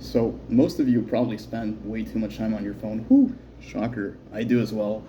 So most of you probably spend way too much time on your phone. Whew, shocker. I do as well.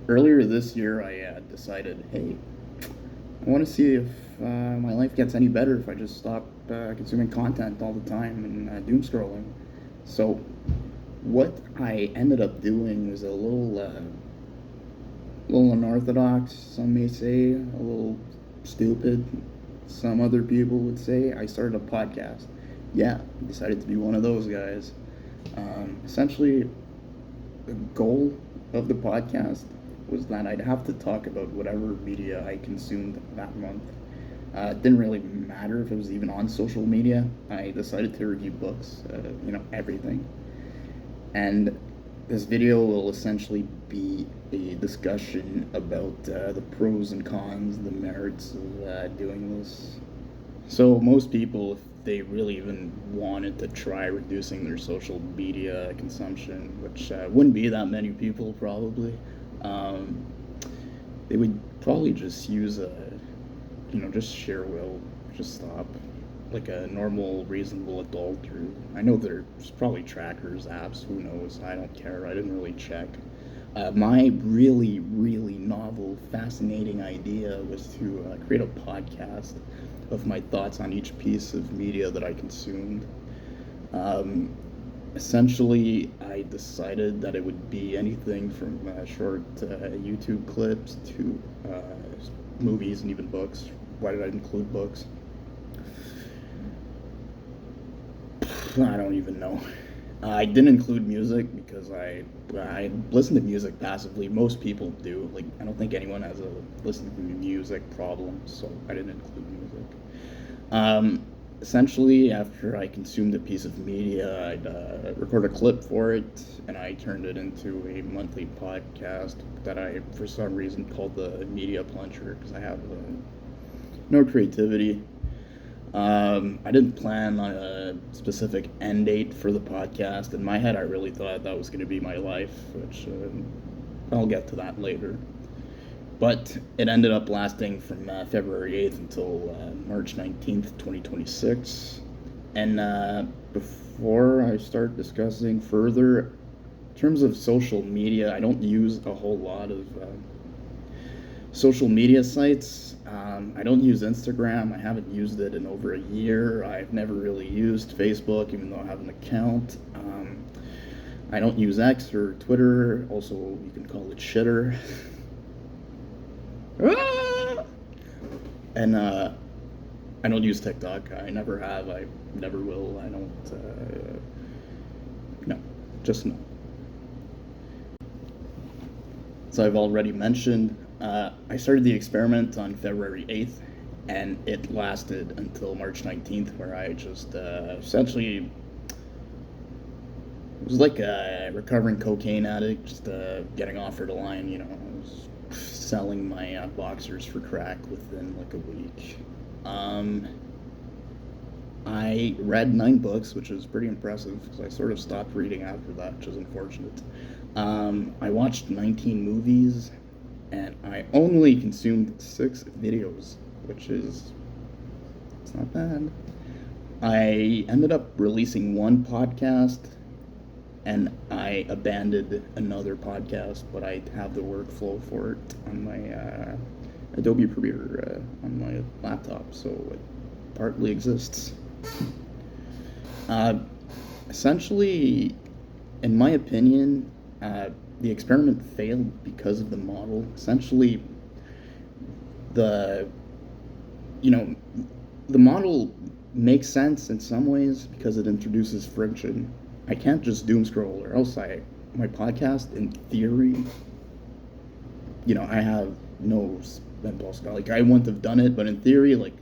Earlier this year, I decided, hey, I want to see if my life gets any better if I just stop consuming content all the time and doom scrolling. So what I ended up doing was a little unorthodox, some may say, a little stupid. Some other people would say I started a podcast. Yeah, decided to be one of those guys. Essentially, the goal of the podcast was that I'd have to talk about whatever media I consumed that month. It didn't really matter if it was even on social media. I decided to review books, everything. And this video will essentially be a discussion about the pros and cons, the merits of doing this. So most people, if they really even wanted to try reducing their social media consumption, which wouldn't be that many people probably, um, they would probably just use just sheer will, just stop, like a normal, reasonable adult. Or I know there's probably trackers, apps. Who knows? I don't care. I didn't really check. My really, really novel, fascinating idea was to create a podcast of my thoughts on each piece of media that I consumed. Um, Essentially, I decided that it would be anything from short YouTube clips to movies and even books. Why did I include books? I don't even know. I didn't include music because I listen to music passively. Most people do. Like, I don't think anyone has a listen to music problem, so I didn't include music. Um, Essentially, after I consumed a piece of media, I'd record a clip for it, and I turned it into a monthly podcast that I, for some reason, called the Media Plunger because I have no creativity. I didn't plan on a specific end date for the podcast. In my head, I really thought that was going to be my life, which I'll get to that later. But it ended up lasting from February 8th until March 19th, 2026. And before I start discussing further, in terms of social media, I don't use a whole lot of social media sites. I don't use Instagram. I haven't used it in over a year. I've never really used Facebook, even though I have an account. I don't use X or Twitter. Also, you can call it shitter. And I don't use TikTok. I never have. I never will. I don't. No, just no. So I've already mentioned, I started the experiment on February 8th, and it lasted until March 19th, where I just essentially was like a recovering cocaine addict, just getting offered a line, I was selling my boxers for crack within like a week. I read 9 books, which is pretty impressive because I sort of stopped reading after that, which is unfortunate. I watched 19 movies, and I only consumed 6 videos, which is, it's not bad. I ended up releasing one podcast, and I abandoned another podcast, but I have the workflow for it on my Adobe Premiere on my laptop, so it partly exists. Essentially, in my opinion, the experiment failed because of the model. Essentially, the the model makes sense in some ways because it introduces friction. I can't just doom scroll, or else my podcast, in theory, I have no impulse. Like, I wouldn't have done it, but in theory, like,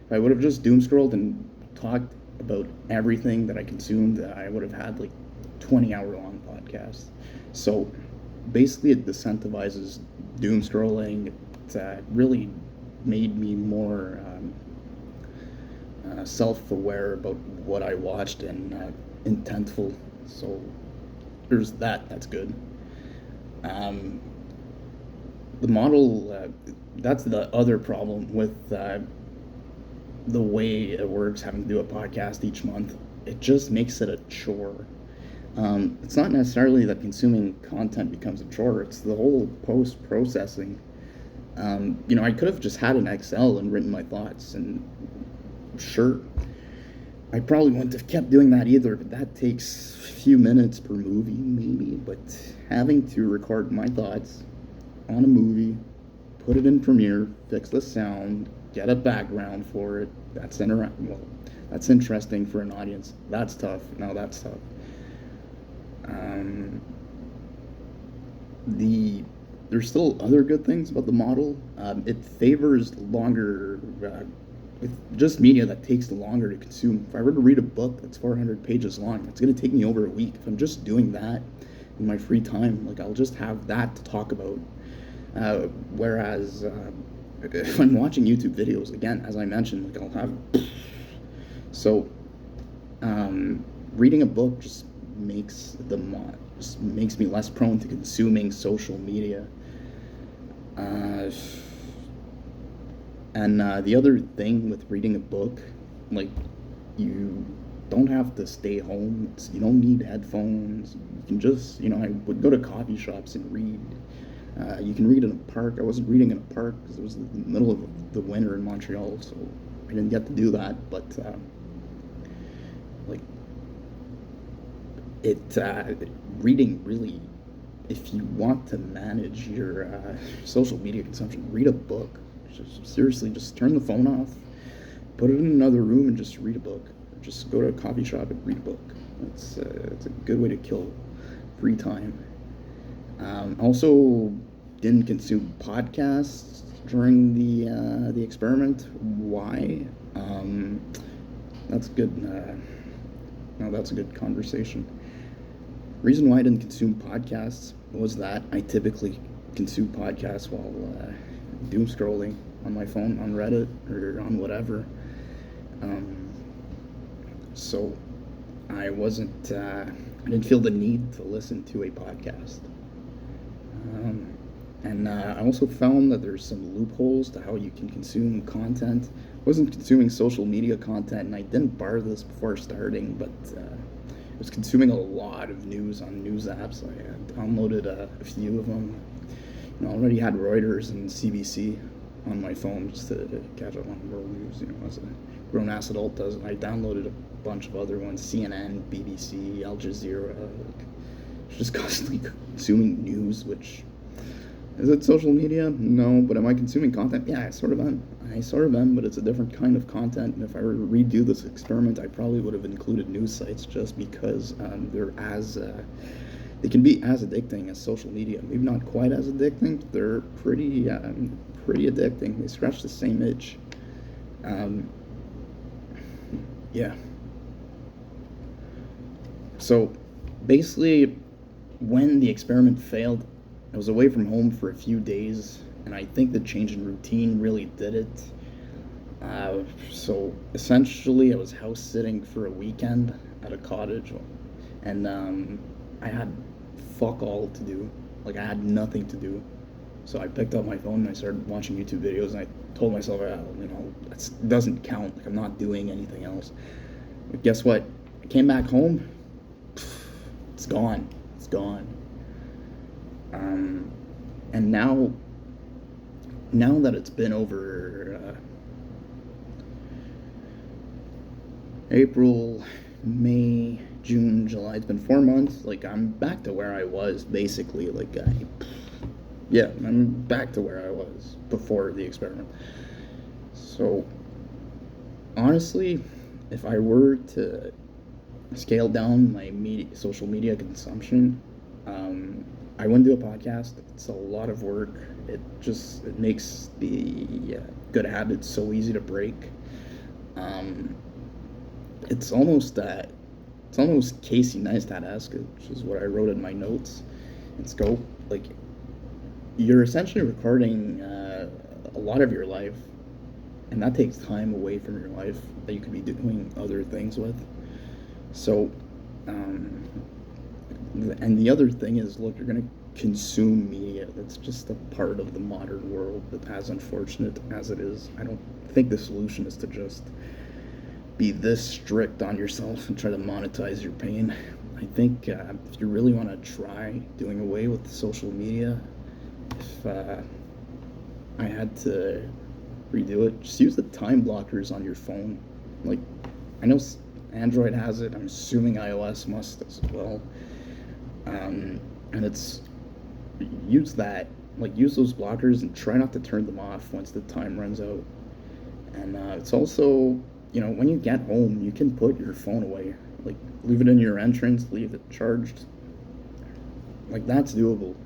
if I would have just doom scrolled and talked about everything that I consumed, I would have had like 20-hour long podcasts. So basically, it decentivizes doom scrolling. It really made me more self-aware about what I watched and intentful. So there's that. That's good. The model, that's the other problem with the way it works, having to do a podcast each month. it just makes it a chore. It's not necessarily that consuming content becomes a chore, it's the whole post processing. I could have just had an Excel and written my thoughts, and sure, I probably wouldn't have kept doing that either, but that takes a few minutes per movie, maybe. But having to record my thoughts on a movie, put it in Premiere, fix the sound, get a background for it, that's interesting for an audience. That's tough. No, that's tough. Um, there's still other good things about the model. It favors longer, with just media that takes longer to consume. If I were to read a book that's 400 pages long, it's going to take me over a week. If I'm just doing that in my free time, like I'll just have that to talk about. Whereas if I'm watching YouTube videos, again, as I mentioned, like I'll have. So, reading a book just makes me less prone to consuming social media. And the other thing with reading a book, like, you don't have to stay home. You don't need headphones. You can just, I would go to coffee shops and read. You can read in a park. I wasn't reading in a park because it was the middle of the winter in Montreal, so I didn't get to do that. But like reading really, if you want to manage your social media consumption, read a book. Seriously, just turn the phone off, put it in another room, and just read a book. Just go to a coffee shop and read a book. It's a good way to kill free time. Also, didn't consume podcasts during the experiment. Why? That's good. No, that's a good conversation. Reason why I didn't consume podcasts was that I typically consume podcasts while doom scrolling on my phone, on Reddit, or on whatever. So I didn't feel the need to listen to a podcast. And I also found that there's some loopholes to how you can consume content. I wasn't consuming social media content, and I didn't bar this before starting, but I was consuming a lot of news on news apps. I had downloaded a few of them. I already had Reuters and CBC on my phone just to catch up on world news. As a grown-ass adult does. I downloaded a bunch of other ones: CNN, BBC, Al Jazeera. Just constantly consuming news, which is it social media? No, but am I consuming content? Yeah, I sort of am, but it's a different kind of content. And if I were to redo this experiment, I probably would have included news sites just because they can be as addicting as social media. Maybe not quite as addicting, but they're pretty addicting. They scratch the same itch. Yeah. So basically, when the experiment failed, I was away from home for a few days, and I think the change in routine really did it. So essentially, I was house sitting for a weekend at a cottage, and I had fuck all to do. Like, I had nothing to do. So I picked up my phone and I started watching YouTube videos, and I told myself, that doesn't count. Like, I'm not doing anything else. But guess what? I came back home. It's gone. It's gone. And now that it's been over April, May, June, July, it's been 4 months. Like, I'm back to where I was, basically. I'm back to where I was before the experiment. So, honestly, if I were to scale down my social media consumption, I wouldn't do a podcast. It's a lot of work. It makes the good habits so easy to break. It's almost Casey Neistat-esque, which is what I wrote in my notes in Scope. Like, you're essentially recording a lot of your life, and that takes time away from your life that you could be doing other things with. So, and the other thing is, look, you're going to consume media. That's just a part of the modern world, but as unfortunate as it is, I don't think the solution is to just be this strict on yourself and try to monetize your pain. I think if you really want to try doing away with social media, if I had to redo it, just use the time blockers on your phone. Like, I know Android has it. I'm assuming iOS must as well. And it's use that. Like, use those blockers and try not to turn them off once the time runs out. And it's also, when you get home, you can put your phone away. Like, leave it in your entrance, leave it charged. Like, that's doable.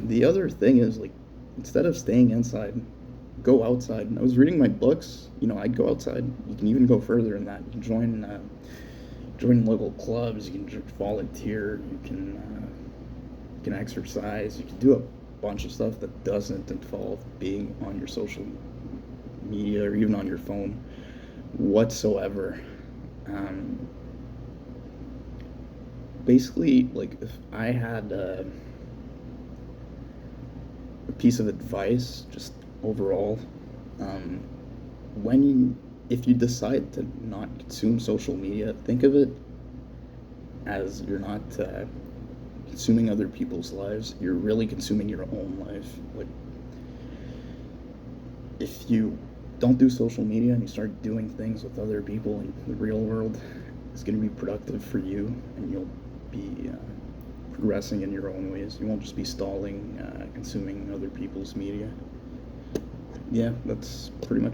The other thing is, like, instead of staying inside, go outside. And I was reading my books. I'd go outside. You can even go further than that. You can join local clubs. You can volunteer. You can exercise. You can do a bunch of stuff that doesn't involve being on your social media or even on your phone whatsoever. Basically, like, if I had a piece of advice, just overall, um, if you decide to not consume social media, think of it as you're not consuming other people's lives. You're really consuming your own life. Like, if you don't do social media and you start doing things with other people in the real world, it's going to be productive for you, and you'll be progressing in your own ways. You won't just be stalling, consuming other people's media. Yeah, that's pretty much